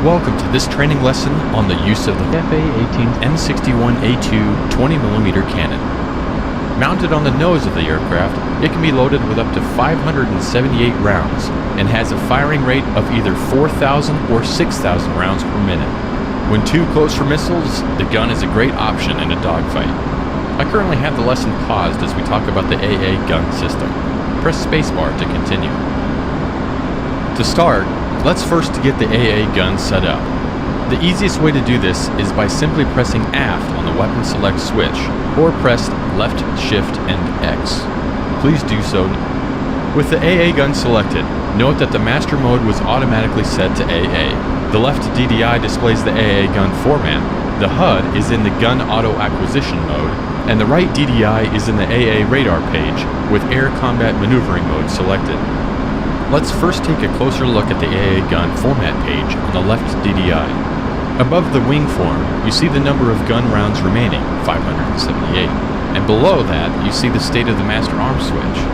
Welcome to this training lesson on the use of the A-18C M61A2 20mm cannon. Mounted on the nose of the aircraft, it can be loaded with up to 578 rounds and has a firing rate of either 4,000 or 6,000 rounds per minute. When too close for missiles, the gun is a great option in a dogfight. I currently have the lesson paused as we talk about the AA gun system. Press spacebar to continue. To start, let's first get the AA gun set up. The easiest way to do this is by simply pressing aft on the weapon select switch, or press left shift and X. Please do so. With the AA gun selected, note that the master mode was automatically set to AA. The left DDI displays the AA gun format, the HUD is in the gun auto acquisition mode, and the right DDI is in the AA radar page with air combat maneuvering mode selected. Let's first take a closer look at the AA gun format page on the left DDI. Above the wing form, you see the number of gun rounds remaining, 578, and below that you see the state of the master arm switch.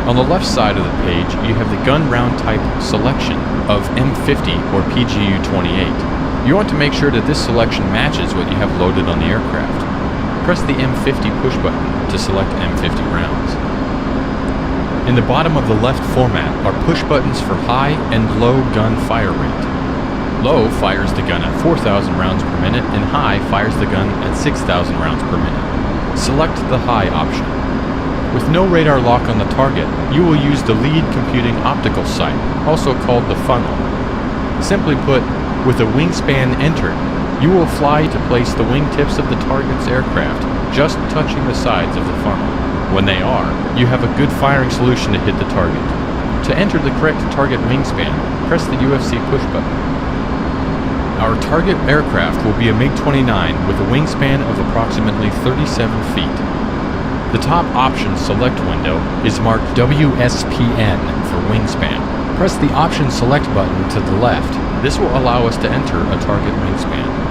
On the left side of the page, you have the gun round type selection of M50 or PGU-28. You want to make sure that this selection matches what you have loaded on the aircraft. Press the M50 push button to select M50 rounds. In the bottom of the left format are push buttons for high and low gun fire rate. Low fires the gun at 4,000 rounds per minute and high fires the gun at 6,000 rounds per minute. Select the high option. With no radar lock on the target, you will use the lead computing optical sight, also called the funnel. Simply put, with a wingspan entered, you will fly to place the wingtips of the target's aircraft just touching the sides of the funnel. When they are, you have a good firing solution to hit the target. To enter the correct target wingspan, press the UFC push button. Our target aircraft will be a MiG-29 with a wingspan of approximately 37 feet. The top option select window is marked WSPN for wingspan. Press the option select button to the left. This will allow us to enter a target wingspan.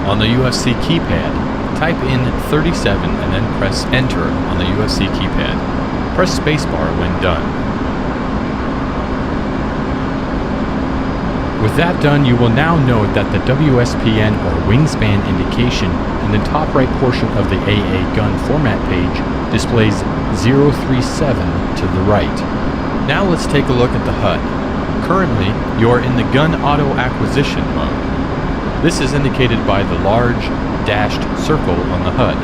On the UFC keypad, type in 37 and then press enter on the UFC keypad. Press spacebar when done. With that done, you will now note that the WSPN or wingspan indication in the top right portion of the AA gun format page displays 037 to the right. Now let's take a look at the HUD. Currently, you are in the gun auto acquisition mode. This is indicated by the large dashed circle on the HUD.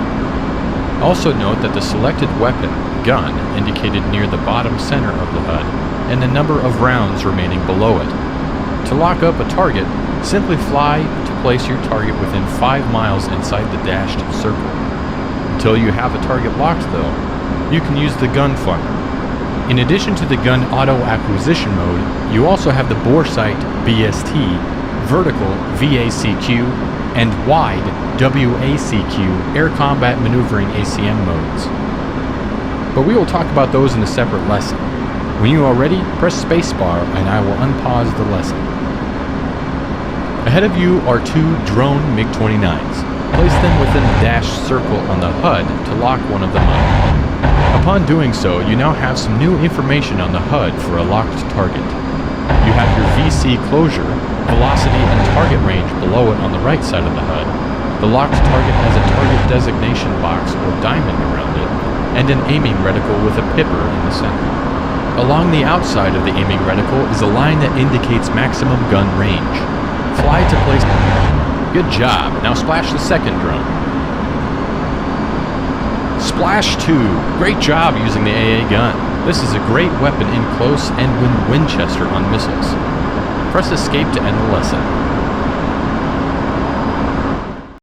Also note that the selected weapon, gun, indicated near the bottom center of the HUD, and the number of rounds remaining below it. To lock up a target, simply fly to place your target within 5 miles inside the dashed circle. Until you have a target locked though, you can use the gun funnel. In addition to the gun auto acquisition mode, you also have the bore sight BST, vertical VACQ, and wide WACQ air combat maneuvering ACM modes. But we will talk about those in a separate lesson. When you are ready, press spacebar and I will unpause the lesson. Ahead of you are 2 drone MiG-29s. Place them within the dashed circle on the HUD to lock one of them up. Upon doing so, you now have some new information on the HUD for a locked target. You have your VC closure, velocity and target range below it on the right side of the HUD. The locked target has a target designation box or diamond around it, and an aiming reticle with a pipper in the center. Along the outside of the aiming reticle is a line that indicates maximum gun range. Fly to place. Good job. Now splash the second drone. Splash 2. Great job using the AA gun. This is a great weapon in close and Winchester on missiles. Press escape to end the lesson.